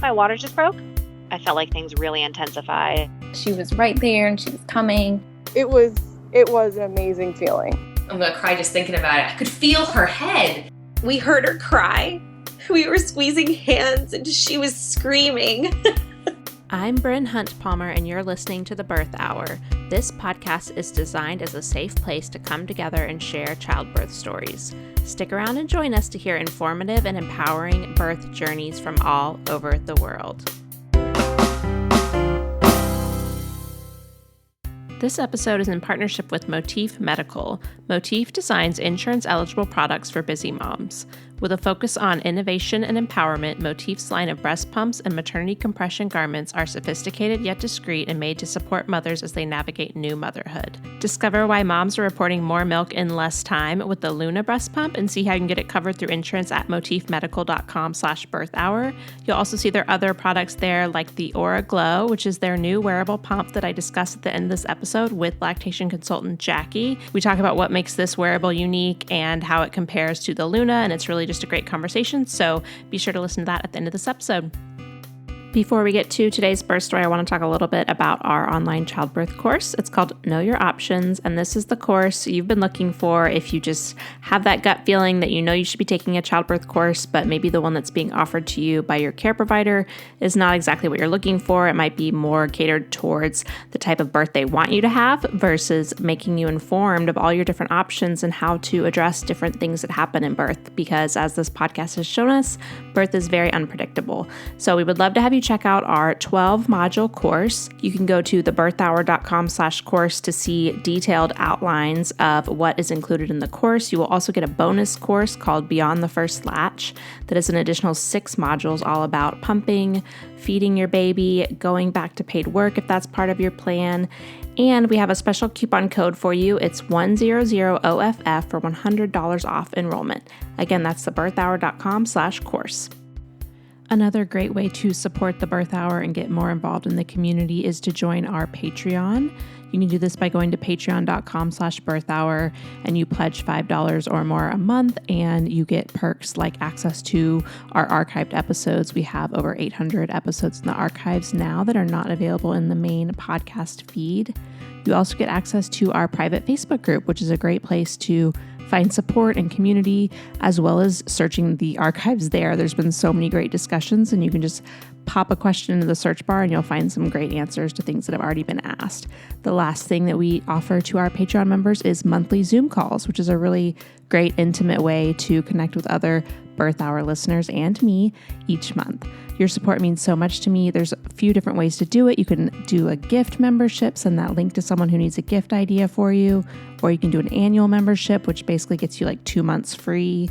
my water just broke. I felt like things really intensified. She was right there and she was coming. It was an amazing feeling. I'm going to cry just thinking about it. I could feel her head. We heard her cry. We were squeezing hands and she was screaming. I'm Bryn Hunt Palmer, and you're listening to The Birth Hour. This podcast is designed as a safe place to come together and share childbirth stories. Stick around and join us to hear informative and empowering birth journeys from all over the world. This episode is in partnership with Motif Medical. Motif designs insurance-eligible products for busy moms. With a focus on innovation and empowerment, Motif's line of breast pumps and maternity compression garments are sophisticated yet discreet and made to support mothers as they navigate new motherhood. Discover why moms are reporting more milk in less time with the Luna breast pump and see how you can get it covered through insurance at motifmedical.com/birthhour. You'll also see their other products there like the Aura Glow, which is their new wearable pump that I discussed at the end of this episode with lactation consultant Jackie. We talk about what makes this wearable unique and how it compares to the Luna, and it's really just a great conversation, so be sure to listen to that at the end of this episode. Before we get to today's birth story, I want to talk a little bit about our online childbirth course. It's called Know Your Options, and this is the course you've been looking for if you just have that gut feeling that you know you should be taking a childbirth course, but maybe the one that's being offered to you by your care provider is not exactly what you're looking for. It might be more catered towards the type of birth they want you to have versus making you informed of all your different options and how to address different things that happen in birth, because as this podcast has shown us, birth is very unpredictable. So we would love to have you check out our 12-module course. You can go to thebirthhour.com/course to see detailed outlines of what is included in the course. You will also get a bonus course called Beyond the First Latch that is an additional 6 modules all about pumping, feeding your baby, going back to paid work if that's part of your plan. And we have a special coupon code for you. It's 100OFF for $100 off enrollment. Again, that's thebirthhour.com/course. Another great way to support the Birth Hour and get more involved in the community is to join our Patreon. You can do this by going to patreon.com/birthhour, and you pledge $5 or more a month, and you get perks like access to our archived episodes. We have over 800 episodes in the archives now that are not available in the main podcast feed. You also get access to our private Facebook group, which is a great place to find support and community, as well as searching the archives there. There's been so many great discussions, and you can just pop a question into the search bar and you'll find some great answers to things that have already been asked. The last thing that we offer to our Patreon members is monthly Zoom calls, which is a really great intimate way to connect with other Birth Hour listeners and me each month. Your support means so much to me. There's a few different ways to do it. You can do a gift membership, send that link to someone who needs a gift idea for you, or you can do an annual membership, which basically gets you like 2 months free.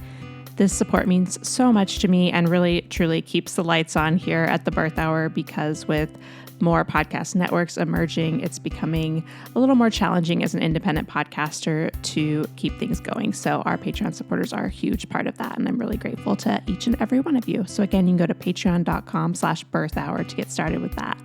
This support means so much to me and really, truly keeps the lights on here at the Birth Hour, because with more podcast networks emerging, it's becoming a little more challenging as an independent podcaster to keep things going. So our Patreon supporters are a huge part of that, and I'm really grateful to each and every one of you. So again, you can go to patreon.com/birthhour to get started with that.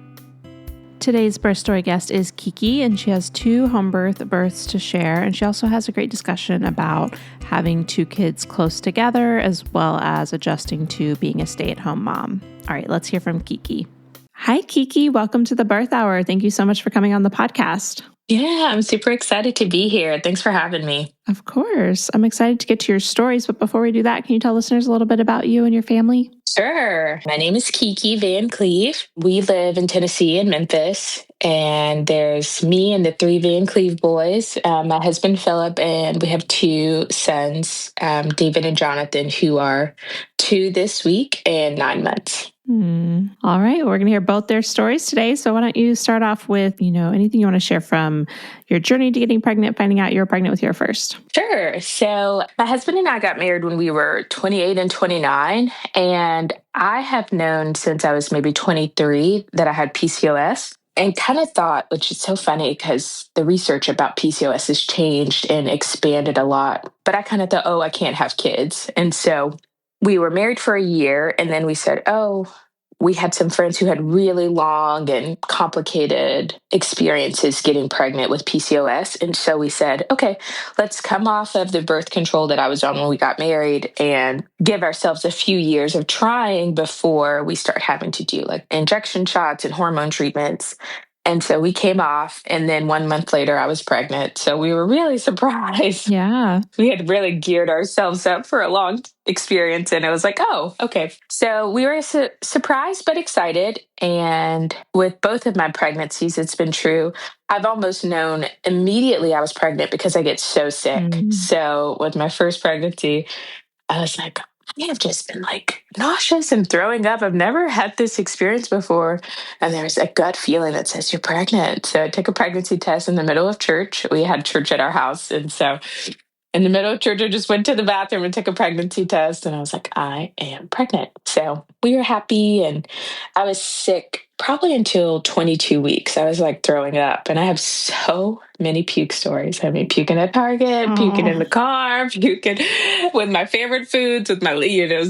Today's birth story guest is Kiki, and she has 2 home births to share, and she also has a great discussion about having 2 kids close together as well as adjusting to being a stay-at-home mom. All right, let's hear from Kiki. Hi, Kiki. Welcome to the Birth Hour. Thank you so much for coming on the podcast. Yeah, I'm super excited to be here. Thanks for having me. Of course. I'm excited to get to your stories, but before we do that, can you tell listeners a little bit about you and your family? Sure. My name is Kiki Van Cleve. We live in Tennessee in Memphis, and there's me and the 3 Van Cleve boys, my husband Philip, and we have 2 sons, David and Jonathan, who are 2 this week and 9 months. All right. We're going to hear both their stories today. So why don't you start off with, anything you want to share from your journey to getting pregnant, finding out you were pregnant with your first? Sure. So my husband and I got married when we were 28 and 29. And I have known since I was maybe 23 that I had PCOS. And kind of thought, which is so funny because the research about PCOS has changed and expanded a lot. But I kind of thought, I can't have kids. And so we were married for a year, and then we said, we had some friends who had really long and complicated experiences getting pregnant with PCOS. And so we said, okay, let's come off of the birth control that I was on when we got married and give ourselves a few years of trying before we start having to do like injection shots and hormone treatments. And so we came off, and then 1 month later, I was pregnant. So we were really surprised. Yeah. We had really geared ourselves up for a long experience, and it was like, oh, okay. So we were surprised but excited. And with both of my pregnancies, it's been true. I've almost known immediately I was pregnant because I get so sick. So with my first pregnancy, I was like, I have just been like nauseous and throwing up. I've never had this experience before. And there's a gut feeling that says you're pregnant. So I took a pregnancy test in the middle of church. We had church at our house. And so in the middle of church, I just went to the bathroom and took a pregnancy test. And I was like, I am pregnant. So we were happy. And I was sick probably until 22 weeks. I was like throwing up. And I have so many puke stories. I mean, puking at Target, puking in the car, puking with my favorite foods, with my,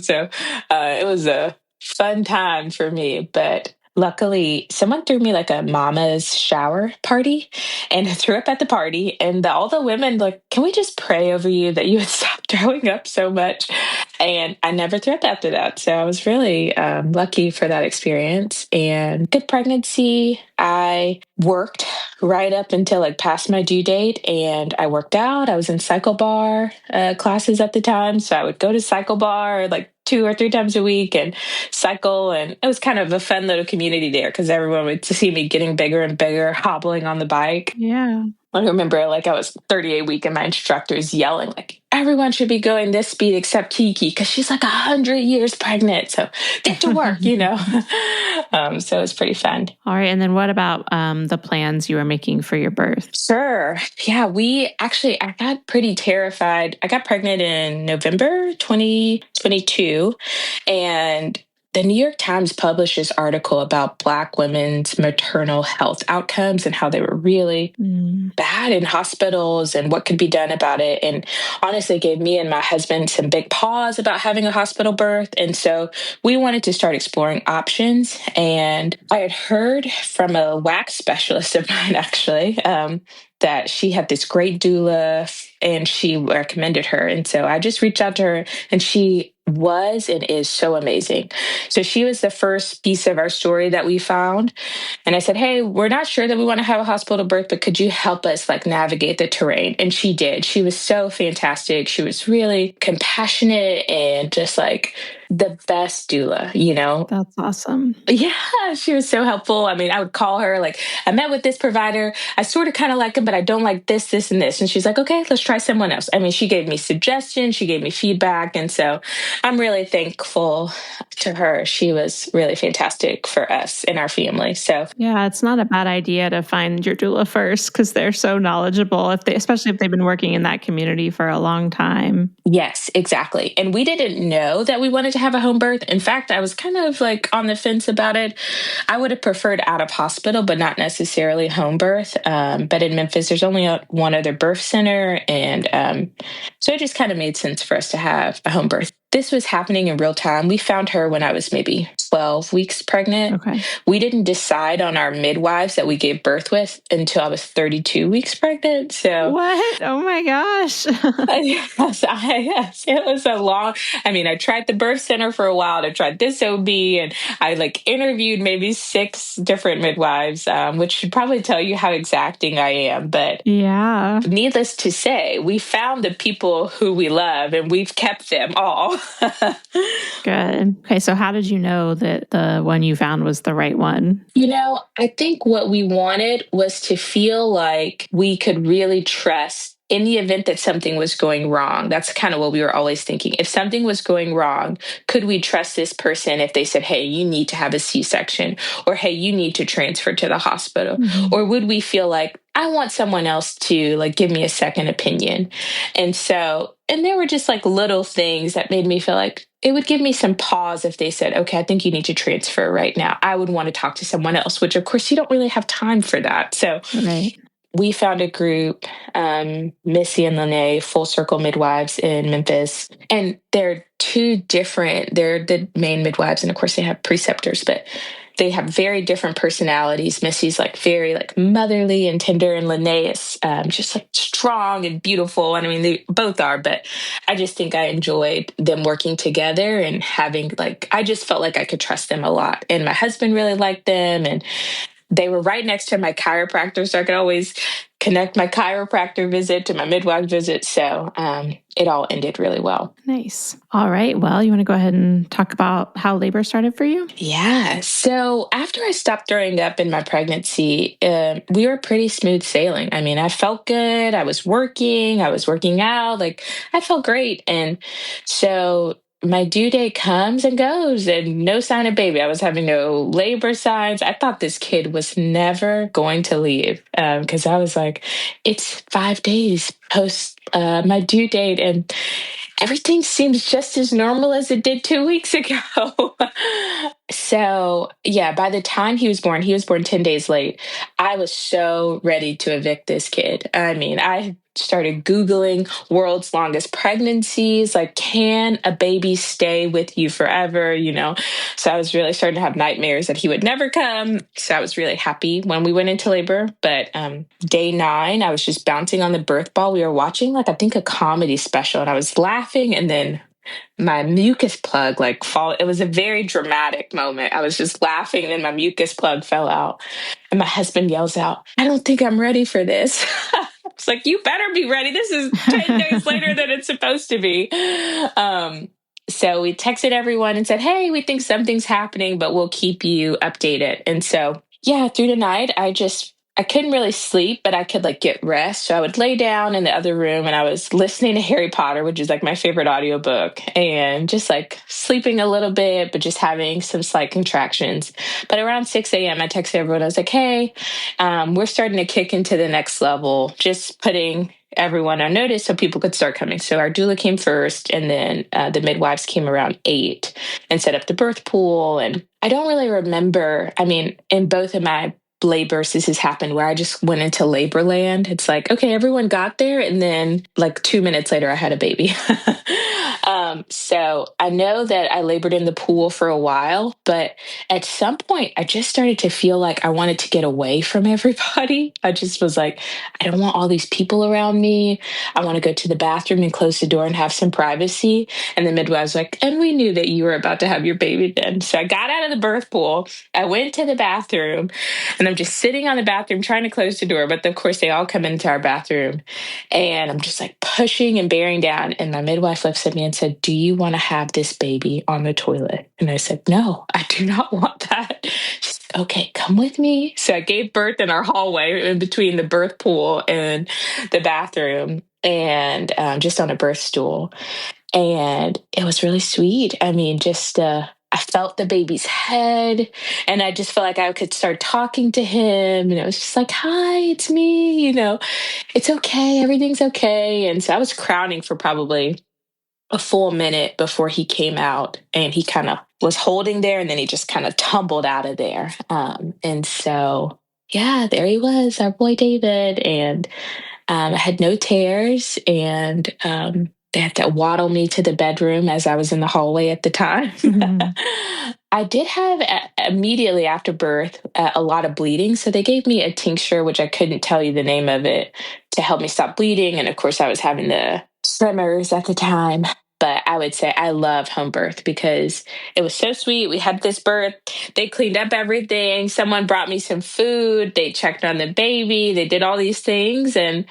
so it was a fun time for me. But luckily, someone threw me like a mama's shower party, and I threw up at the party. And all the women like, can we just pray over you that you would stop throwing up so much? And I never threw up after that. So I was really lucky for that experience. And good pregnancy. I worked right up until like past my due date, and I worked out. I was in cycle bar classes at the time. So I would go to cycle bar like 2 or 3 times a week and cycle. And it was kind of a fun little community there because everyone would see me getting bigger and bigger, hobbling on the bike. Yeah. I remember like I was 38 week and my instructor is yelling like, everyone should be going this speed except Kiki because she's like 100 years pregnant. So get to work, So it was pretty fun. All right. And then what about the plans you were making for your birth? Sure. Yeah, I got pretty terrified. I got pregnant in November 2022, and the New York Times published this article about Black women's maternal health outcomes and how they were really bad in hospitals and what could be done about it. And honestly gave me and my husband some big pause about having a hospital birth. And so we wanted to start exploring options. And I had heard from a wax specialist of mine, actually, that she had this great doula and she recommended her. And so I just reached out to her, and she was and is so amazing. So she was the first piece of our story that we found. And I said, hey, we're not sure that we want to have a hospital birth, but could you help us like navigate the terrain? And she did. She was so fantastic. She was really compassionate and just like the best doula, That's awesome. Yeah, she was so helpful. I mean, I would call her like, I met with this provider. I sort of kind of like him, but I don't like this, this, and this. And she's like, okay, let's try someone else. I mean, she gave me suggestions. She gave me feedback. And so I'm really thankful to her. She was really fantastic for us and our family. So yeah, it's not a bad idea to find your doula first because they're so knowledgeable, especially if they've been working in that community for a long time. Yes, exactly. And we didn't know that we wanted to have a home birth. In fact, I was kind of like on the fence about it. I would have preferred out of hospital, but not necessarily home birth. But in Memphis, there's only one other birth center. And so it just kind of made sense for us to have a home birth. This was happening in real time. We found her when I was maybe 12 weeks pregnant. Okay. We didn't decide on our midwives that we gave birth with until I was 32 weeks pregnant. So what? Oh my gosh. yes, it was a long, I tried the birth center for a while. I tried this OB, and I like interviewed maybe 6 different midwives, which should probably tell you how exacting I am. But yeah, needless to say, we found the people who we love and we've kept them all. Good. Okay, so how did you know that the one you found was the right one? I think what we wanted was to feel like we could really trust in the event that something was going wrong. That's kind of what we were always thinking. If something was going wrong, could we trust this person if they said, hey, you need to have a C-section, or hey, you need to transfer to the hospital? Mm-hmm. Or would we feel like, I want someone else to like give me a second opinion? And there were just like little things that made me feel like it would give me some pause if they said, okay, I think you need to transfer right now. I would want to talk to someone else, which of course you don't really have time for that. So right. we found a group, Missy and Lene, Full Circle Midwives in Memphis. And they're they're the main midwives. And of course, they have preceptors, but they have very different personalities. Missy's like very like motherly and tender, and Lene is just like strong and beautiful. And I mean, they both are, but I just think I enjoyed them working together and having I just felt like I could trust them a lot. And my husband really liked them, and they were right next to my chiropractor, so I could always connect my chiropractor visit to my midwife visit. So it all ended really well. Nice. All right. Well, you want to go ahead and talk about how labor started for you? Yeah. So after I stopped throwing up in my pregnancy, we were pretty smooth sailing. I mean, I felt good. I was working out. I felt great. And so my due date comes and goes and no sign of baby. I was having no labor signs. I thought this kid was never going to leave because I was like, it's 5 days post my due date and everything seems just as normal as it did 2 weeks ago. So, yeah, by the time he was born 10 days late. I was so ready to evict this kid. I mean, I started Googling world's longest pregnancies. Like, can a baby stay with you forever? So I was really starting to have nightmares that he would never come. So I was really happy when we went into labor. But day 9, I was just bouncing on the birth ball. We were watching, I think, a comedy special, and I was laughing, and then my mucus plug fall. It was a very dramatic moment. I was just laughing, and then my mucus plug fell out. And my husband yells out, "I don't think I'm ready for this." It's like, you better be ready. This is 10 days later than it's supposed to be. So we texted everyone and said, "Hey, we think something's happening, but we'll keep you updated." And so, yeah, through the night, I couldn't really sleep, but I could get rest. So I would lay down in the other room and I was listening to Harry Potter, which is my favorite audiobook, and just sleeping a little bit, but just having some slight contractions. But around 6 a.m., I texted everyone. I was like, "Hey, we're starting to kick into the next level," just putting everyone on notice so people could start coming. So our doula came first, and then the midwives came around 8 and set up the birth pool. And I don't really remember, in both of my labors, this has happened where I just went into labor land. It's like, okay, everyone got there. And then 2 minutes later, I had a baby. So I know that I labored in the pool for a while, but at some point I just started to feel like I wanted to get away from everybody. I just was like, I don't want all these people around me. I want to go to the bathroom and close the door and have some privacy. And the midwife was like, "And we knew that you were about to have your baby then." So I got out of the birth pool. I went to the bathroom, and I'm just sitting on the bathroom trying to close the door. But of course, they all come into our bathroom, and I'm just pushing and bearing down. And my midwife looks at me and said, "Do you want to have this baby on the toilet?" And I said, "No, I do not want that." She said, "Okay, come with me." So I gave birth in our hallway in between the birth pool and the bathroom, and just on a birth stool. And it was really sweet. I felt the baby's head, and I just felt like I could start talking to him. And it was just like, "Hi, it's me. It's okay. Everything's okay." And so I was crowning for probably a full minute before he came out, and he kind of was holding there, and then he just kind of tumbled out of there. And so, yeah, there he was, our boy David. And I had no tears, and they had to waddle me to the bedroom as I was in the hallway at the time. Mm-hmm. I did have immediately after birth a lot of bleeding. So they gave me a tincture, which I couldn't tell you the name of it, to help me stop bleeding. And of course, I was having the tremors at the time. But I would say I love home birth because it was so sweet. We had this birth. They cleaned up everything. Someone brought me some food. They checked on the baby. They did all these things. And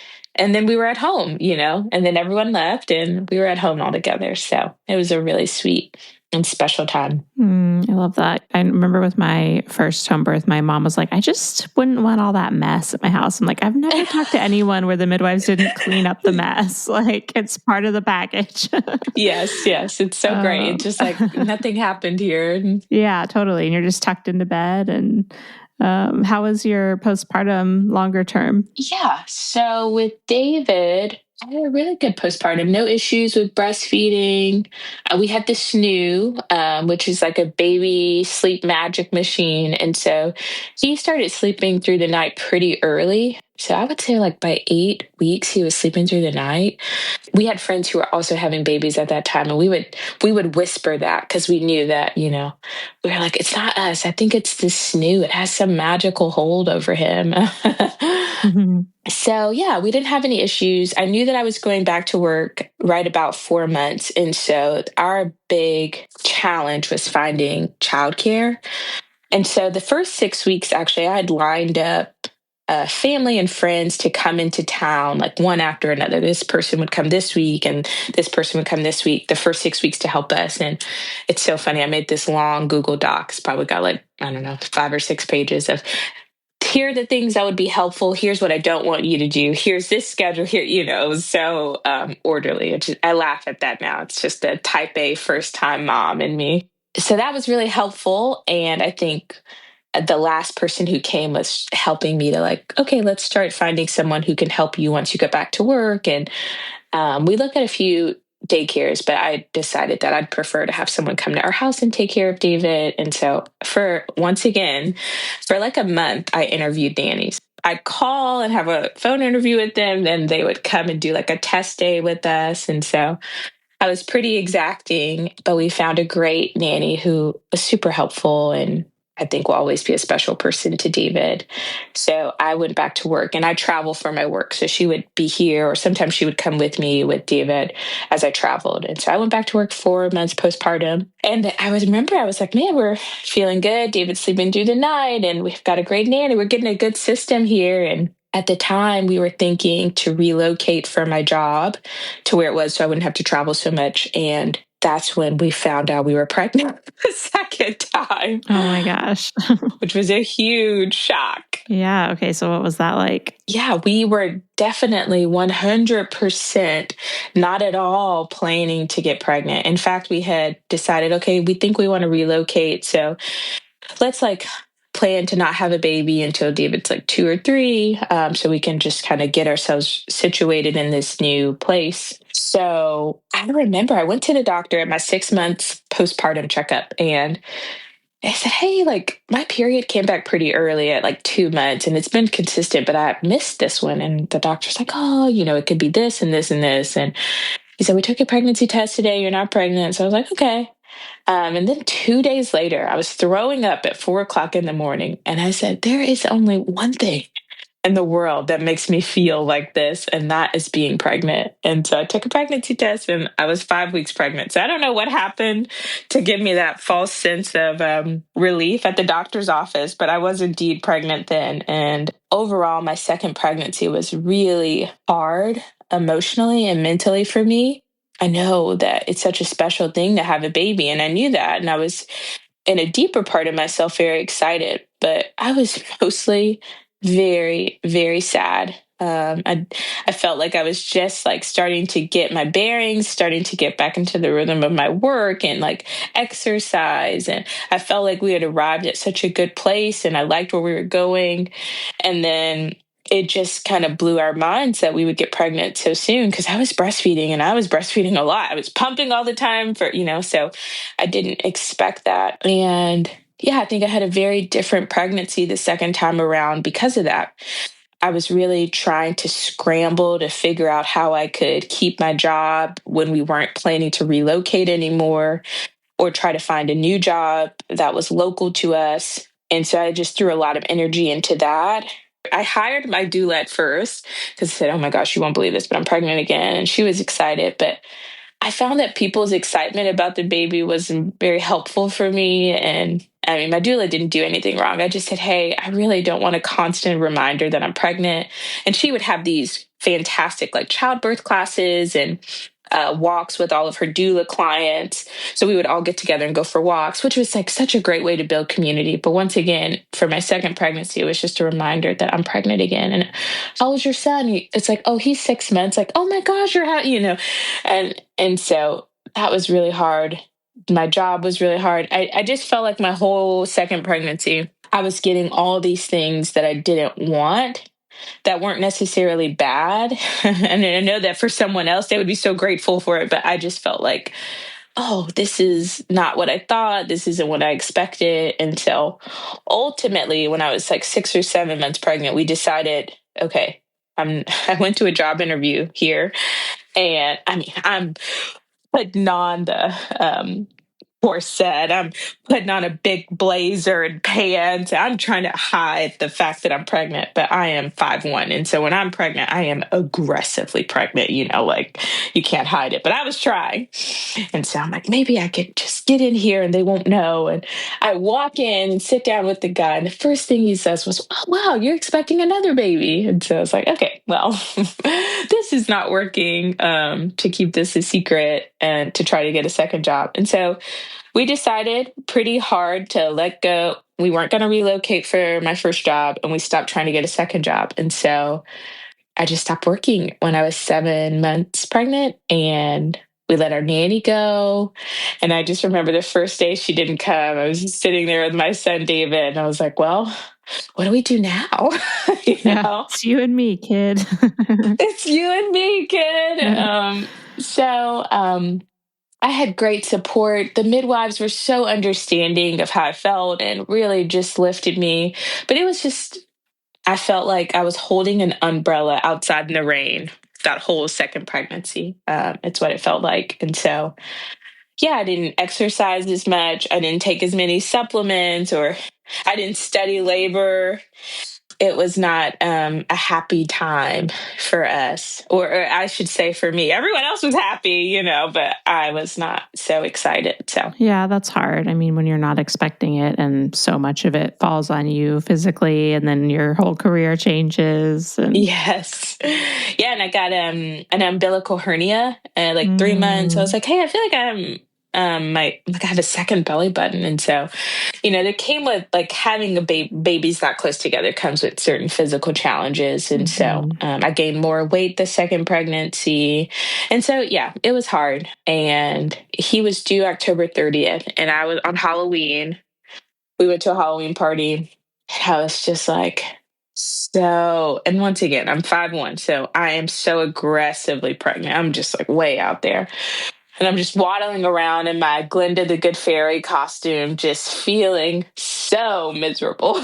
then we were at home, and then everyone left and we were at home all together. So it was a really sweet and special time. I love that. I remember with my first home birth, my mom was like, "I just wouldn't want all that mess at my house." I'm like, I've never talked to anyone where the midwives didn't clean up the mess. It's part of the package. Yes. It's so great. It's just nothing happened here. Yeah, totally. And you're just tucked into bed. And how was your postpartum longer term? Yeah. So with David, I had a really good postpartum. No issues with breastfeeding. We had this new, which is like a baby sleep magic machine. And so he started sleeping through the night pretty early. So I would say like by 8 weeks, he was sleeping through the night. We had friends who were also having babies at that time, and we would whisper that because we knew that, we were like, it's not us. I think it's this new. It has some magical hold over him. Mhm. So, yeah, we didn't have any issues. I knew that I was going back to work right about 4 months. And so our big challenge was finding childcare. And so the first 6 weeks, actually, I had lined up family and friends to come into town, like one after another. This person would come this week and this person would come this week, the first 6 weeks to help us. And it's so funny. I made this long Google Docs, probably got like, I don't know, 5 or 6 pages of here are the things that would be helpful. Here's what I don't want you to do. Here's this schedule. Here, it was so orderly. I laugh at that now. It's just a type A first time mom in me. So that was really helpful. And I think the last person who came was helping me to like, okay, let's start finding someone who can help you once you get back to work. And we looked at a few daycares, but I decided that I'd prefer to have someone come to our house and take care of David. And so once again, for like a month, I interviewed nannies. I'd call and have a phone interview with them. Then they would come and do like a test day with us. And so I was pretty exacting, but we found a great nanny who was super helpful and I think will always be a special person to David. So I went back to work and I travel for my work. So she would be here or sometimes she would come with me with David as I traveled. And so I went back to work 4 months postpartum. And I was like, man, we're feeling good. David's sleeping through the night and we've got a great nanny. We're getting a good system here. And at the time, we were thinking to relocate for my job to where it was so I wouldn't have to travel so much. And that's when we found out we were pregnant the second time. Oh my gosh. Which was a huge shock. Yeah. Okay. So what was that like? Yeah, we were definitely 100% not at all planning to get pregnant. In fact, we had decided, okay, we think we want to relocate. So let's plan to not have a baby until David's like 2 or 3, so we can just kind of get ourselves situated in this new place. So I remember I went to the doctor at my 6 months postpartum checkup and I said, hey, my period came back pretty early at 2 months and it's been consistent, but I missed this one. And the doctor's like, oh, it could be this and this and this. And he said, we took a pregnancy test today. You're not pregnant. So I was like, okay. And then 2 days later, I was throwing up at 4 o'clock in the morning. And I said, there is only one thing in the world that makes me feel like this, and that is being pregnant. And so I took a pregnancy test and I was 5 weeks pregnant. So I don't know what happened to give me that false sense of relief at the doctor's office, but I was indeed pregnant then. And overall, my second pregnancy was really hard emotionally and mentally for me. I know that it's such a special thing to have a baby, and I knew that. And I was in a deeper part of myself very excited, but I was mostly very, very sad. I felt like I was just starting to get my bearings, starting to get back into the rhythm of my work and exercise. And I felt like we had arrived at such a good place and I liked where we were going. And then it just kind of blew our minds that we would get pregnant so soon because I was breastfeeding and I was breastfeeding a lot. I was pumping all the time so I didn't expect that. And yeah, I think I had a very different pregnancy the second time around because of that. I was really trying to scramble to figure out how I could keep my job when we weren't planning to relocate anymore or try to find a new job that was local to us. And so I just threw a lot of energy into that. I hired my doula at first because I said, oh my gosh, you won't believe this, but I'm pregnant again. And she was excited. But I found that people's excitement about the baby was very helpful for me. And I mean, my doula didn't do anything wrong. I just said, hey, I really don't want a constant reminder that I'm pregnant. And she would have these fantastic childbirth classes and walks with all of her doula clients. So we would all get together and go for walks, which was such a great way to build community. But once again, for my second pregnancy, it was just a reminder that I'm pregnant again. And how old's your son? It's oh, he's 6 months. Oh my gosh, you're how, And so that was really hard. My job was really hard. I just felt like my whole second pregnancy, I was getting all these things that I didn't want that weren't necessarily bad. And I know that for someone else, they would be so grateful for it. But I just felt like, oh, this is not what I thought. This isn't what I expected. And so ultimately, when I was like 6 or 7 months pregnant, we decided, okay, I went to a job interview here. And I mean, I'm putting on the corset. I'm putting on a big blazer and pants. I'm trying to hide the fact that I'm pregnant, but I am 5'1". And so when I'm pregnant, I am aggressively pregnant, like you can't hide it. But I was trying. And so I'm like, maybe I could just get in here and they won't know. And I walk in and sit down with the guy. And the first thing he says was, oh, wow, you're expecting another baby. And so I was like, okay, well, this is not working to keep this a secret and to try to get a second job. And so we decided pretty hard to let go. We weren't going to relocate for my first job, and we stopped trying to get a second job. And so I just stopped working when I was 7 months pregnant, and we let our nanny go. And I just remember the first day she didn't come. I was just sitting there with my son, David, and I was like, well, what do we do now? It's you and me, kid. It's you and me, kid. I had great support. The midwives were so understanding of how I felt and really just lifted me. But it was just, I felt like I was holding an umbrella outside in the rain that whole second pregnancy. It's what it felt like. And so, yeah, I didn't exercise as much. I didn't take as many supplements, or I didn't study labor. It was not a happy time for us, or I should say for me. Everyone else was happy, but I was not so excited. So yeah, that's hard. I mean, when you're not expecting it and so much of it falls on you physically, and then your whole career changes. Yes. Yeah, and I got an umbilical hernia like 3 months. I was like, hey, I feel like I have a second belly button. And so, that came with like having a babies that close together comes with certain physical challenges. And so I gained more weight the second pregnancy. And so, yeah, it was hard. And he was due October 30th, and I was on Halloween. We went to a Halloween party, and I was just like, and once again, I'm 5'1", so I am so aggressively pregnant. I'm just like way out there. And I'm just waddling around in my Glinda the Good Fairy costume, just feeling so miserable.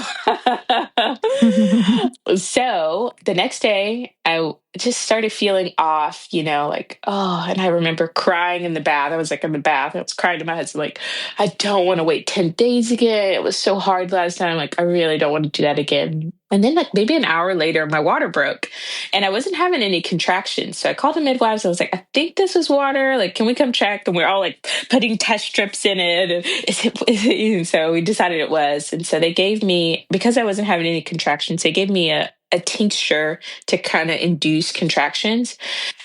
So the next day, I just started feeling off, and I remember crying in the bath. I was like in the bath. I was crying to my husband, like, I don't want to wait 10 days again. It was so hard last time. Like, I really don't want to do that again. And then like maybe an hour later, my water broke and I wasn't having any contractions. So I called the midwives. I was like, I think this is water. Like, can we come check? And we're all like putting test strips in it. And and so we decided it was. And so they gave me, because I wasn't having any contractions, they gave me a tincture to kind of induce contractions.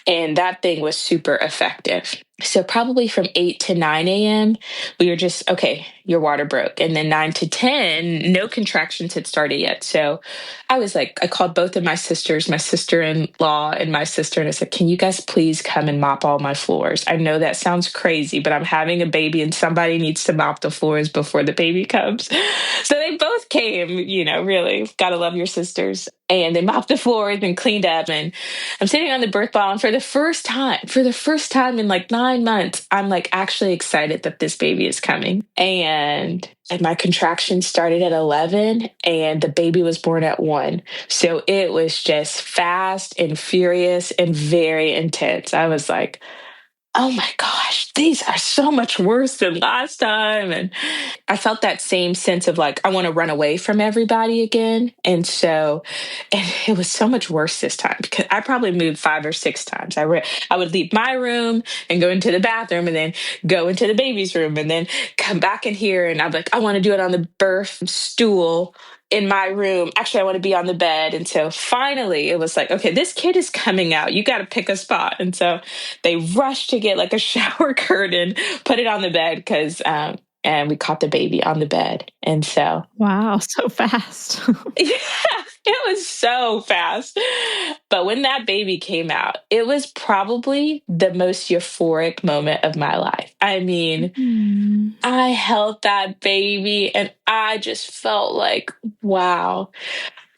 And that thing was super effective. So probably from 8 to 9 a.m., we were just, okay, your water broke. And then 9 to 10, no contractions had started yet. So I was like, I called both of my sisters, my sister-in-law and my sister, and I said, can you guys please come and mop all my floors? I know that sounds crazy, but I'm having a baby and somebody needs to mop the floors before the baby comes. So they both came, really, gotta love your sisters. And they mopped the floors and cleaned up. And I'm sitting on the birth ball. And for the first time in like 9 months, I'm like actually excited that this baby is coming. And my contractions started at 11 and the baby was born at 1. So it was just fast and furious and very intense. I was like, oh my gosh, these are so much worse than last time. And I felt that same sense of like, I want to run away from everybody again. And it was so much worse this time because I probably moved 5 or 6 times. I would leave my room and go into the bathroom and then go into the baby's room and then come back in here. And I'm like, I want to do it on the birth stool in my room. Actually, I want to be on the bed. And so finally it was like, okay, this kid is coming out. You got to pick a spot. And so they rushed to get like a shower curtain, put it on the bed because, and we caught the baby on the bed. And so. Wow, so fast. Yeah, it was so fast. But when that baby came out, it was probably the most euphoric moment of my life. I mean, I held that baby and I just felt like, wow,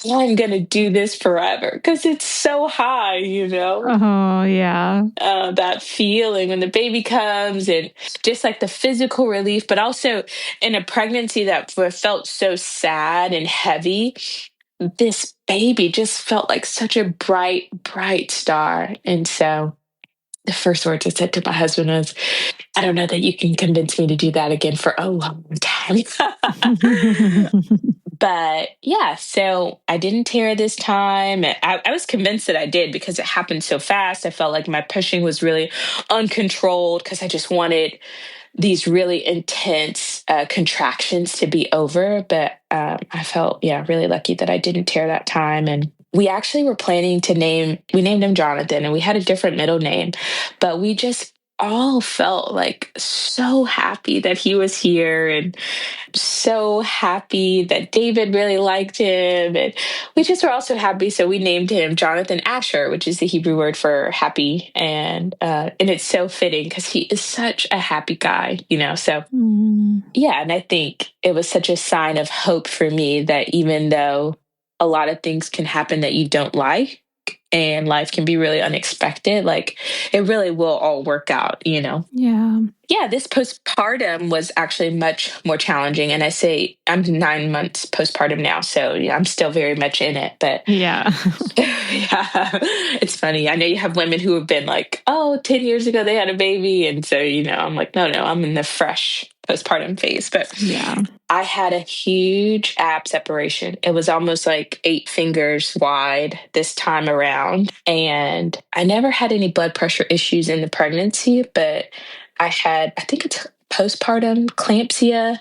I'm going to do this forever because it's so high, Oh, yeah. that feeling when the baby comes and just like the physical relief, but also in a pregnancy that felt so sad and heavy. This baby just felt like such a bright, bright star. And so the first words I said to my husband was, I don't know that you can convince me to do that again for a long time. But yeah, so I didn't tear this time. I was convinced that I did because it happened so fast. I felt like my pushing was really uncontrolled because I just wanted these really intense contractions to be over. But I felt, really lucky that I didn't tear that time. And we actually were planning to we named him Jonathan, and we had a different middle name, but we just all felt like so happy that he was here and so happy that David really liked him. And we just were also happy. So we named him Jonathan Asher, which is the Hebrew word for happy. And it's so fitting because he is such a happy guy, So yeah, and I think it was such a sign of hope for me that even though a lot of things can happen that you don't like, and life can be really unexpected, like it really will all work out, Yeah. Yeah, this postpartum was actually much more challenging. And I say I'm 9 months postpartum now. So yeah, I'm still very much in it. But yeah, it's funny. I know you have women who have been like, 10 years ago they had a baby. And so, I'm like, no, I'm in the fresh postpartum phase. But yeah. I had a huge ab separation. It was almost like 8 fingers wide this time around. And I never had any blood pressure issues in the pregnancy, but I think it's postpartum eclampsia,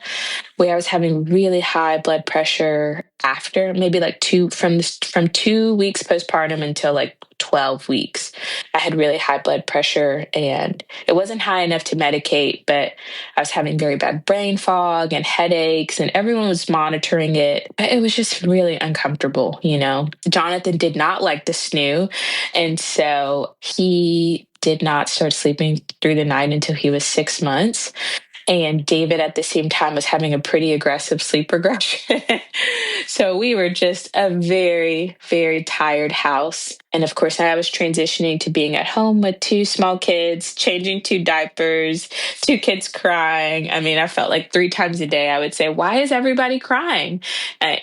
where I was having really high blood pressure after maybe like from 2 weeks postpartum until like 12 weeks. I had really high blood pressure and it wasn't high enough to medicate, but I was having very bad brain fog and headaches and everyone was monitoring it. It was just really uncomfortable, Jonathan did not like the snoo. And so he did not start sleeping through the night until he was 6 months. And David at the same time was having a pretty aggressive sleep regression. So we were just a very, very tired house. And of course, I was transitioning to being at home with 2 small kids, changing 2 diapers, 2 kids crying. I mean, I felt like 3 times a day I would say, why is everybody crying? I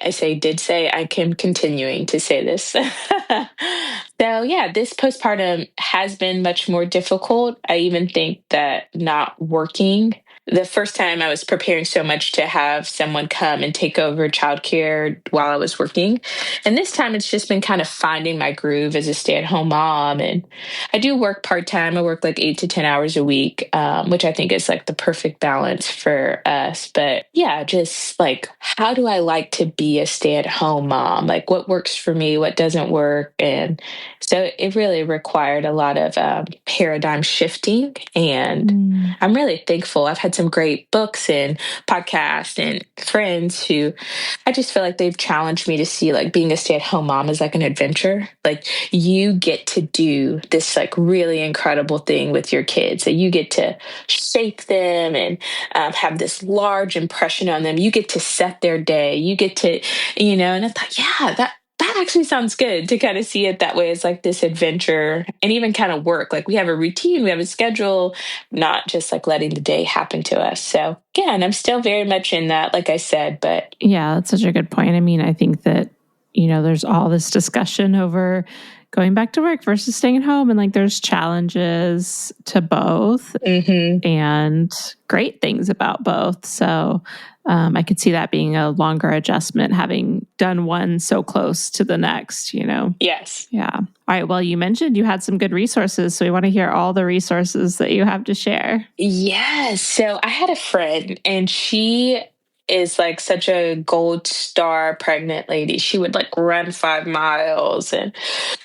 am continuing to say this. So yeah, this postpartum has been much more difficult. I even think that not working, the first time I was preparing so much to have someone come and take over childcare while I was working. And this time it's just been kind of finding my groove as a stay-at-home mom. And I do work part-time. I work like 8 to 10 hours a week, which I think is like the perfect balance for us. But yeah, just like, how do I like to be a stay-at-home mom? Like what works for me, what doesn't work? And so it really required a lot of paradigm shifting. And I'm really thankful. I've had some great books and podcasts and friends who I just feel like they've challenged me to see like being a stay-at-home mom is like an adventure. Like you get to do this like really incredible thing with your kids. So you get to shape them and have this large impression on them. You get to set their day. You get to, and I thought, yeah, that actually sounds good to kind of see it that way as like this adventure and even kind of work. Like we have a routine, we have a schedule, not just like letting the day happen to us. So yeah, and I'm still very much in that, like I said, but. Yeah, that's such a good point. I mean, I think that, there's all this discussion over going back to work versus staying at home. And like there's challenges to both and great things about both. So I could see that being a longer adjustment, having done one so close to the next, Yes. Yeah. All right. Well, you mentioned you had some good resources. So we want to hear all the resources that you have to share. Yes. So I had a friend and she is like such a gold star pregnant lady. She would like run 5 miles and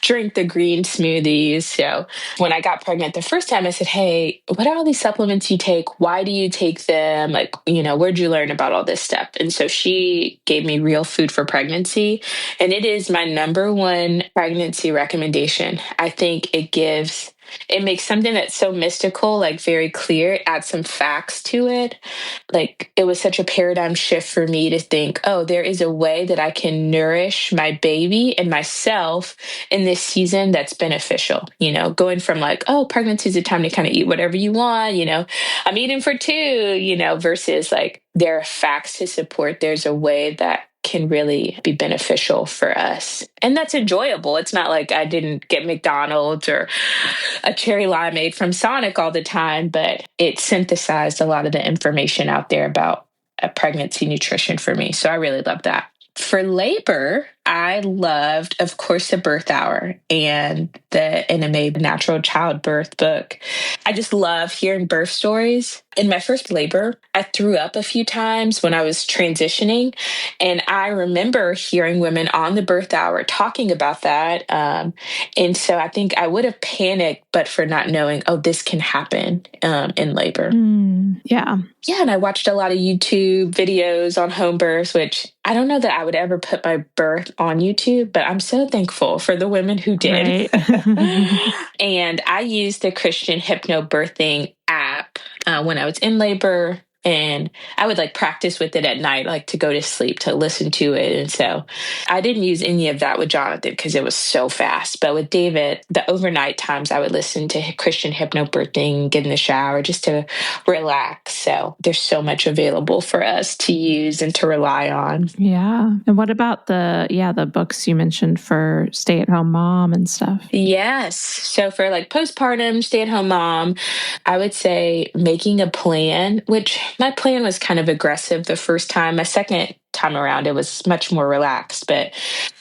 drink the green smoothies. So when I got pregnant the first time, I said, hey, what are all these supplements you take? Why do you take them? Like, where'd you learn about all this stuff? And so she gave me Real Food for Pregnancy. And it is my number 1 pregnancy recommendation. I think it gives it makes something that's so mystical, like very clear, add some facts to it. Like it was such a paradigm shift for me to think, oh, there is a way that I can nourish my baby and myself in this season that's beneficial. Going from like, oh, pregnancy is a time to kind of eat whatever you want, I'm eating for two, versus like there are facts to support there's a way that can really be beneficial for us. And that's enjoyable. It's not like I didn't get McDonald's or a cherry limeade from Sonic all the time, but it synthesized a lot of the information out there about pregnancy nutrition for me. So I really love that. For labor, I loved, of course, The Birth Hour and the NMA Natural Childbirth book. I just love hearing birth stories. In my first labor, I threw up a few times when I was transitioning. And I remember hearing women on The Birth Hour talking about that. And so I think I would have panicked, but for not knowing, oh, this can happen in labor. Yeah. Yeah, and I watched a lot of YouTube videos on home births, which I don't know that I would ever put my birth on YouTube, but I'm so thankful for the women who did. Right. And I used the Christian hypnobirthing app when I was in labor. And I would like practice with it at night, like to go to sleep, to listen to it. And so I didn't use any of that with Jonathan because it was so fast. But with David, the overnight times I would listen to Christian hypnobirthing, get in the shower just to relax. So there's so much available for us to use and to rely on. Yeah. And what about the books you mentioned for stay-at-home mom and stuff? Yes. So for like postpartum, stay-at-home mom, I would say making a plan, which my plan was kind of aggressive the first time. My second time around, it was much more relaxed. But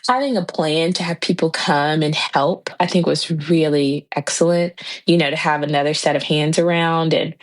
having a plan to have people come and help, I think was really excellent, to have another set of hands around. And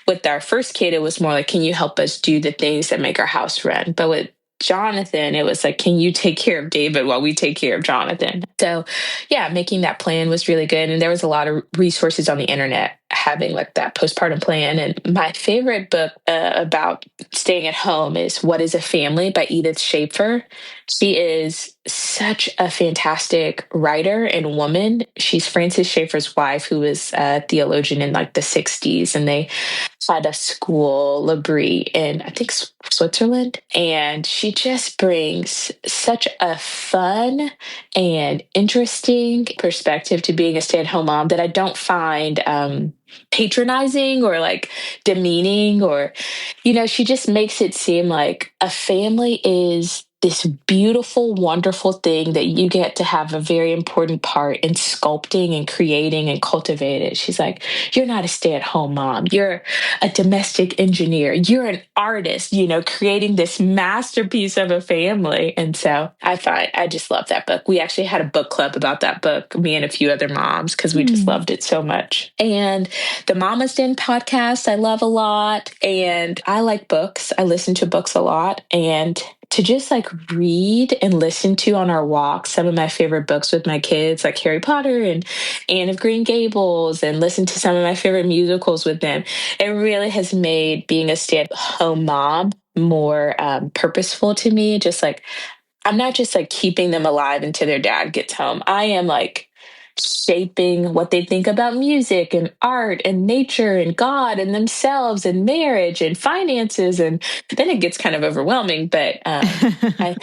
with our first kid, it was more like, can you help us do the things that make our house run? But with Jonathan, it was like, can you take care of David while we take care of Jonathan? So yeah, making that plan was really good. And there was a lot of resources on the internet having like that postpartum plan. And my favorite book about staying at home is What is a Family by Edith Schaefer. She is such a fantastic writer and woman. She's Francis Schaeffer's wife, who was a theologian in like the 60s. And they had a school, L'Abri, in I think Switzerland. And she just brings such a fun and interesting perspective to being a stay-at-home mom that I don't find patronizing or like demeaning, or, she just makes it seem like a family is this beautiful, wonderful thing that you get to have a very important part in sculpting and creating and cultivating. She's like, you're not a stay-at-home mom. You're a domestic engineer. You're an artist, creating this masterpiece of a family. And so I just love that book. We actually had a book club about that book, me and a few other moms, because we just loved it so much. And the Mama's Den podcast, I love a lot. And I like books. I listen to books a lot. And to just like read and listen to on our walks some of my favorite books with my kids, like Harry Potter and Anne of Green Gables, and listen to some of my favorite musicals with them. It really has made being a stay-at-home mom more purposeful to me. Just like, I'm not just like keeping them alive until their dad gets home. I am like shaping what they think about music and art and nature and God and themselves and marriage and finances. And then it gets kind of overwhelming. But I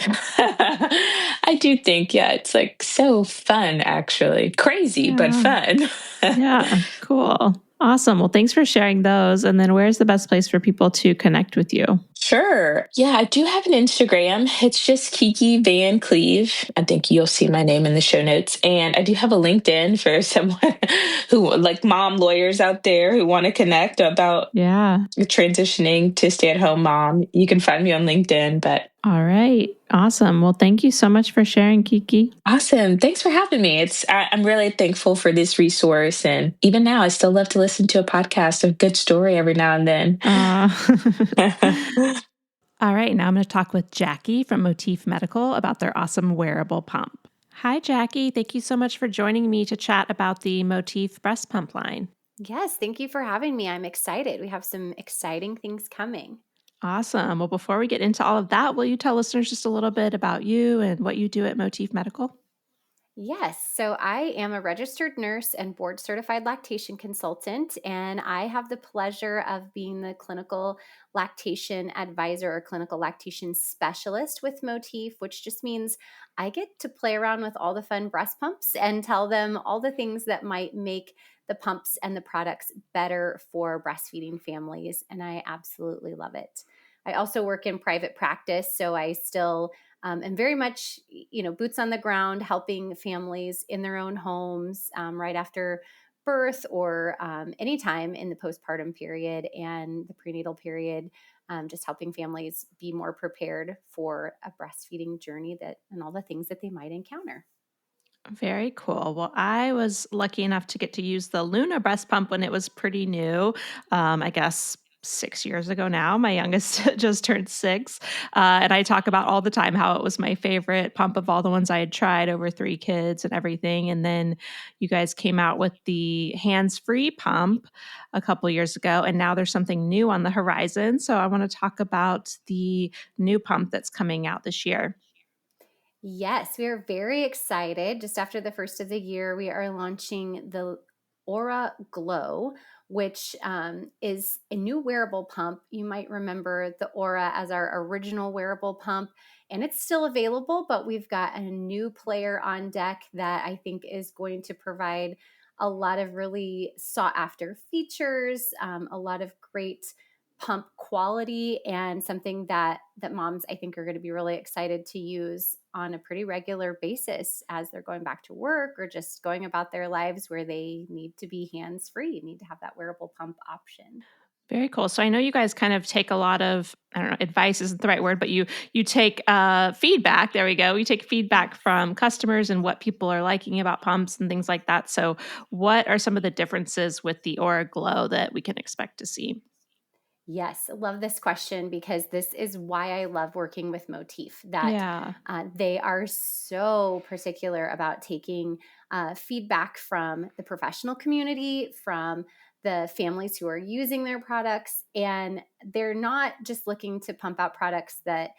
do think, it's like so fun, actually. Crazy, but fun. Yeah, cool. Awesome. Well, thanks for sharing those. And then where's the best place for people to connect with you? Sure. Yeah, I do have an Instagram. It's just Kiki Van Cleve. I think you'll see my name in the show notes. And I do have a LinkedIn for someone who, like mom lawyers out there who want to connect about transitioning to stay-at-home mom. You can find me on LinkedIn, but all right. Awesome. Well, thank you so much for sharing, Kiki. Awesome. Thanks for having me. I'm really thankful for this resource. And even now, I still love to listen to a podcast, a good story every now and then. All right. Now I'm going to talk with Jackie from Motif Medical about their awesome wearable pump. Hi, Jackie. Thank you so much for joining me to chat about the Motif breast pump line. Yes. Thank you for having me. I'm excited. We have some exciting things coming. Awesome. Well, before we get into all of that, will you tell listeners just a little bit about you and what you do at Motif Medical? Yes. So I am a registered nurse and board certified lactation consultant, and I have the pleasure of being the clinical lactation advisor or clinical lactation specialist with Motif, which just means I get to play around with all the fun breast pumps and tell them all the things that might make the pumps and the products better for breastfeeding families. And I absolutely love it. I also work in private practice, so I still and very much, boots on the ground, helping families in their own homes right after birth or anytime in the postpartum period and the prenatal period, just helping families be more prepared for a breastfeeding journey and all the things that they might encounter. Very cool. Well, I was lucky enough to get to use the Luna breast pump when it was pretty new. I guess 6 years ago now. My youngest just turned 6. And I talk about all the time how it was my favorite pump of all the ones I had tried over 3 kids and everything. And then you guys came out with the hands free pump a couple years ago. And now there's something new on the horizon. So I want to talk about the new pump that's coming out this year. Yes, we are very excited. Just after the first of the year, we are launching the Aura Glow, which is a new wearable pump. You might remember the Aura as our original wearable pump, and it's still available, but we've got a new player on deck that I think is going to provide a lot of really sought after features, a lot of great pump quality, and something that moms I think are going to be really excited to use on a pretty regular basis as they're going back to work or just going about their lives where they need to be hands free, need to have that wearable pump option. Very cool. So I know you guys kind of take a lot of, I don't know, advice isn't the right word, but you take feedback. There we go. You take feedback from customers and what people are liking about pumps and things like that. So what are some of the differences with the Aura Glow that we can expect to see? Yes, I love this question because this is why I love working with Motif. That Yeah. they are so particular about taking feedback from the professional community, from the families who are using their products, and they're not just looking to pump out products that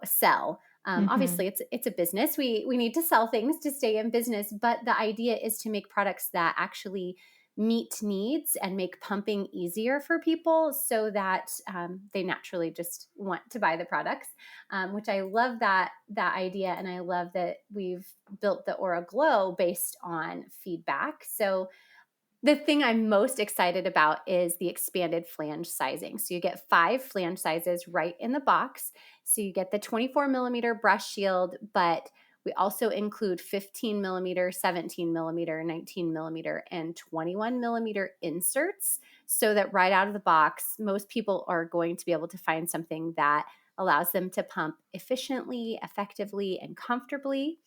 sell. Hmm. Obviously, it's a business. We need to sell things to stay in business, but the idea is to make products that actually meet needs and make pumping easier for people so that they naturally just want to buy the products, which I love that idea. And I love that we've built the Aura Glow based on feedback. So the thing I'm most excited about is the expanded flange sizing. So you get 5 flange sizes right in the box. So you get the 24 millimeter brush shield, but we also include 15 millimeter, 17 millimeter, 19 millimeter, and 21 millimeter inserts so that right out of the box, most people are going to be able to find something that allows them to pump efficiently, effectively, and comfortably.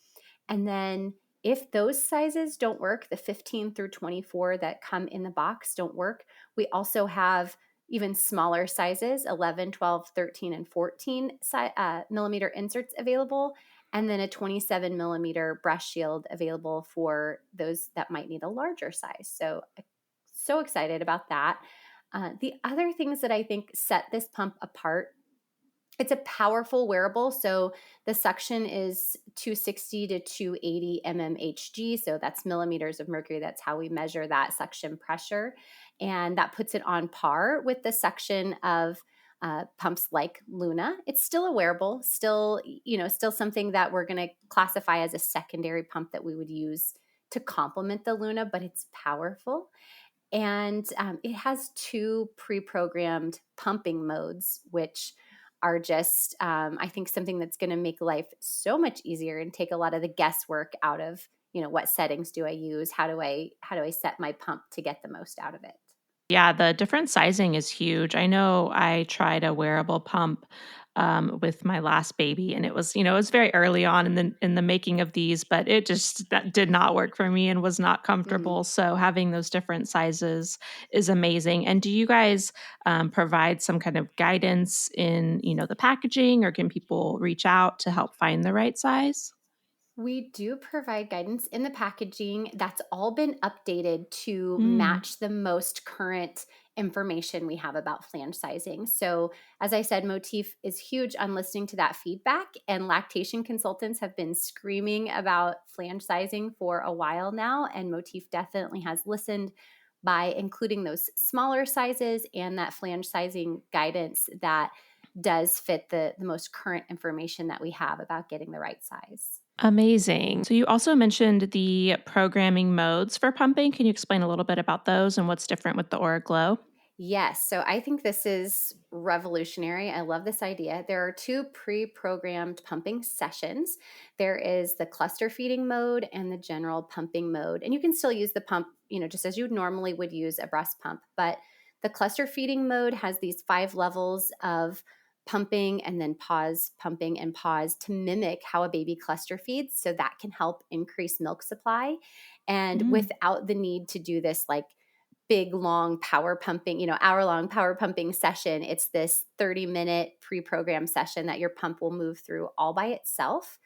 And then if those sizes don't work, the 15 through 24 that come in the box don't work, we also have even smaller sizes, 11, 12, 13, and 14 millimeter inserts available, and then a 27 millimeter brush shield available for those that might need a larger size. So excited about that. The other things that I think set this pump apart, it's a powerful wearable. So the suction is 260 to 280 mmHg. So that's millimeters of mercury. That's how we measure that suction pressure. And that puts it on par with the suction of pumps like Luna. It's still a wearable, still something that we're going to classify as a secondary pump that we would use to complement the Luna, but it's powerful. And it has 2 pre-programmed pumping modes, which are just, I think, something that's going to make life so much easier and take a lot of the guesswork out of, what settings do I use? How do I set my pump to get the most out of it? Yeah, the different sizing is huge. I know I tried a wearable pump with my last baby, and it was very early on in the making of these, but it just that did not work for me and was not Mm. comfortable. So having those different sizes is amazing. And do you guys provide some kind of guidance in the packaging, or can people reach out to help find the right size? We do provide guidance in the packaging that's all been updated to Mm, match the most current information we have about flange sizing. So as I said, Motif is huge on listening to that feedback, and lactation consultants have been screaming about flange sizing for a while now, and Motif definitely has listened by including those smaller sizes and that flange sizing guidance that does fit the most current information that we have about getting the right size. Amazing. So you also mentioned the programming modes for pumping. Can you explain a little bit about those and what's different with the Aura Glow? Yes, so I think this is revolutionary. I love this idea. There are two pre-programmed pumping sessions. There is the cluster feeding mode and the general pumping mode. And you can still use the pump, just as you normally would use a breast pump. But the cluster feeding mode has these 5 levels of pumping and then pause, pumping and pause to mimic how a baby cluster feeds. So that can help increase milk supply. And without the need to do this like big long power pumping, hour-long power pumping session. It's this 30-minute pre-programmed session that your pump will move through all by itself.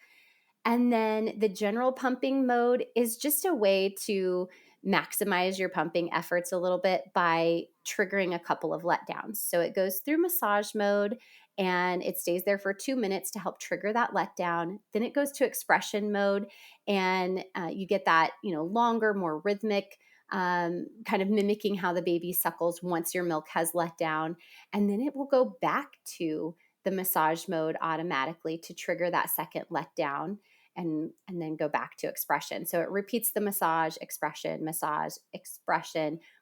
And then the general pumping mode is just a way to maximize your pumping efforts a little bit by triggering a couple of letdowns. So it goes through massage mode and it stays there for 2 minutes to help trigger that letdown. Then it goes to expression mode and you get that, longer, more rhythmic, kind of mimicking how the baby suckles once your milk has let down. And then it will go back to the massage mode automatically to trigger that second letdown and then go back to expression. So it repeats the massage, expression,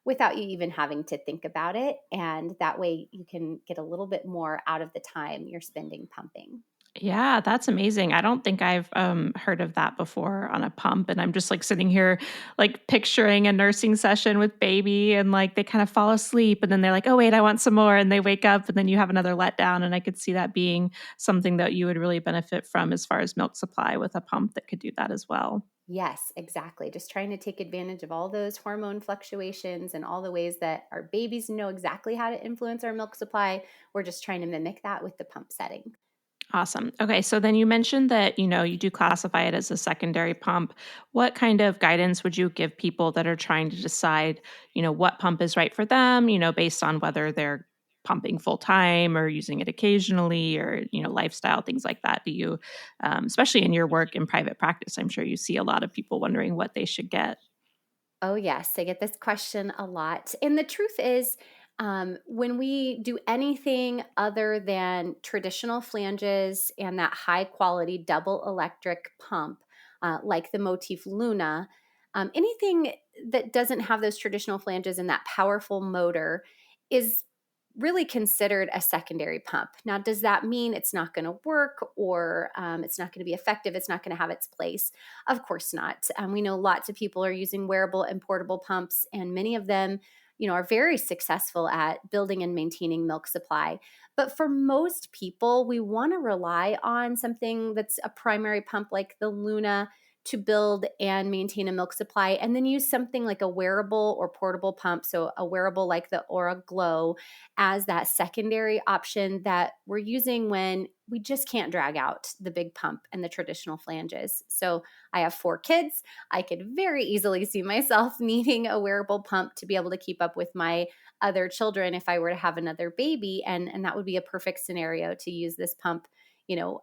without you even having to think about it. And that way you can get a little bit more out of the time you're spending pumping. Yeah, that's amazing. I don't think I've heard of that before on a pump. And I'm just like sitting here, like picturing a nursing session with baby, and like they kind of fall asleep, and then they're like, "Oh wait, I want some more," and they wake up, and then you have another letdown. And I could see that being something that you would really benefit from as far as milk supply with a pump that could do that as well. Yes, exactly. Just trying to take advantage of all those hormone fluctuations and all the ways that our babies know exactly how to influence our milk supply. We're just trying to mimic that with the pump setting. Awesome. Okay, so then you mentioned that, you do classify it as a secondary pump. What kind of guidance would you give people that are trying to decide, what pump is right for them, based on whether they're pumping full time or using it occasionally or, lifestyle, things like that? Do you, especially in your work in private practice, I'm sure you see a lot of people wondering what they should get. Oh, yes. I get this question a lot. And the truth is, when we do anything other than traditional flanges and that high quality double electric pump, like the Motif Luna, anything that doesn't have those traditional flanges and that powerful motor is really considered a secondary pump. Now, does that mean it's not going to work or it's not going to be effective? It's not going to have its place? Of course not. We know lots of people are using wearable and portable pumps, and many of them, are very successful at building and maintaining milk supply. But for most people, we want to rely on something that's a primary pump like the Luna to build and maintain a milk supply, and then use something like a wearable or portable pump. So a wearable like the Aura Glow as that secondary option that we're using when we just can't drag out the big pump and the traditional flanges. So I have 4 kids. I could very easily see myself needing a wearable pump to be able to keep up with my other children if I were to have another baby. And that would be a perfect scenario to use this pump,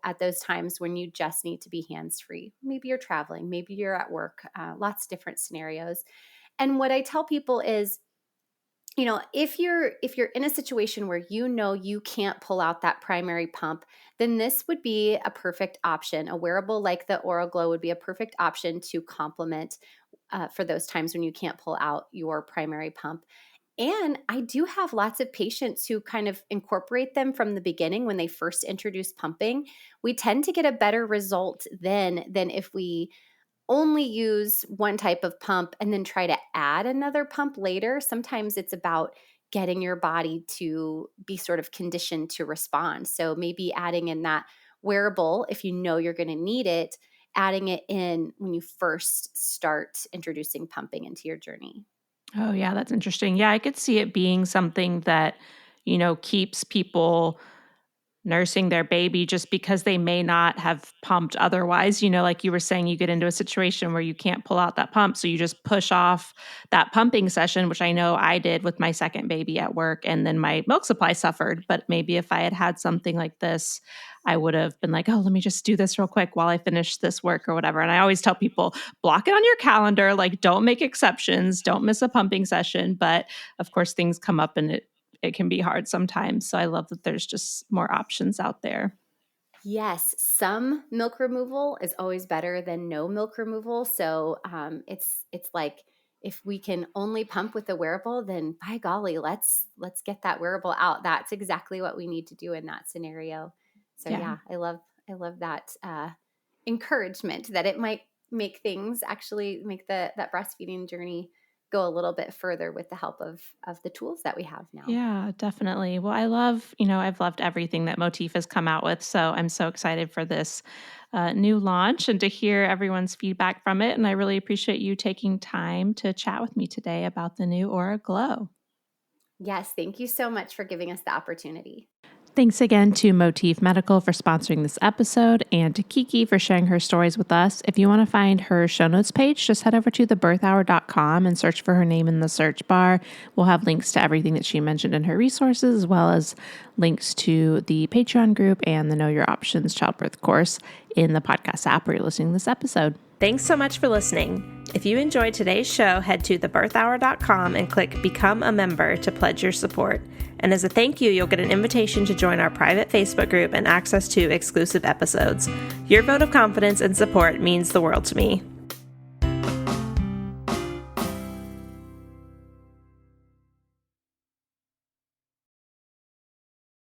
at those times when you just need to be hands-free. Maybe you're traveling, maybe you're at work, lots of different scenarios. And what I tell people is, if you're in a situation where you can't pull out that primary pump, then this would be a perfect option. A wearable like the Aura Glow would be a perfect option to complement for those times when you can't pull out your primary pump. And I do have lots of patients who kind of incorporate them from the beginning when they first introduce pumping. We tend to get a better result then than if we only use one type of pump and then try to add another pump later. Sometimes it's about getting your body to be sort of conditioned to respond. So maybe adding in that wearable, if you know you're going to need it, adding it in when you first start introducing pumping into your journey. Oh, yeah, that's interesting. Yeah, I could see it being something that, keeps people nursing their baby just because they may not have pumped otherwise. Like you were saying, you get into a situation where you can't pull out that pump. So you just push off that pumping session, which I know I did with my second baby at work. And then my milk supply suffered. But maybe if I had had something like this, I would have been like, oh, let me just do this real quick while I finish this work or whatever. And I always tell people, block it on your calendar. Like, don't make exceptions. Don't miss a pumping session. But of course, things come up and it can be hard sometimes. So I love that there's just more options out there. Yes, some milk removal is always better than no milk removal. So it's like, if we can only pump with a wearable, then by golly, let's get that wearable out. That's exactly what we need to do in that scenario. So yeah, I love that encouragement that it might make things actually make that breastfeeding journey go a little bit further with the help of the tools that we have now. Yeah, definitely. Well, I've loved everything that Motif has come out with. So I'm so excited for this new launch and to hear everyone's feedback from it. And I really appreciate you taking time to chat with me today about the new Aura Glow. Yes, thank you so much for giving us the opportunity. Thanks again to Motif Medical for sponsoring this episode and to Kiki for sharing her stories with us. If you want to find her show notes page, just head over to thebirthhour.com and search for her name in the search bar. We'll have links to everything that she mentioned in her resources, as well as links to the Patreon group and the Know Your Options childbirth course in the podcast app where you're listening to this episode. Thanks so much for listening. If you enjoyed today's show, head to thebirthhour.com and click Become a Member to pledge your support. And as a thank you, you'll get an invitation to join our private Facebook group and access to exclusive episodes. Your vote of confidence and support means the world to me.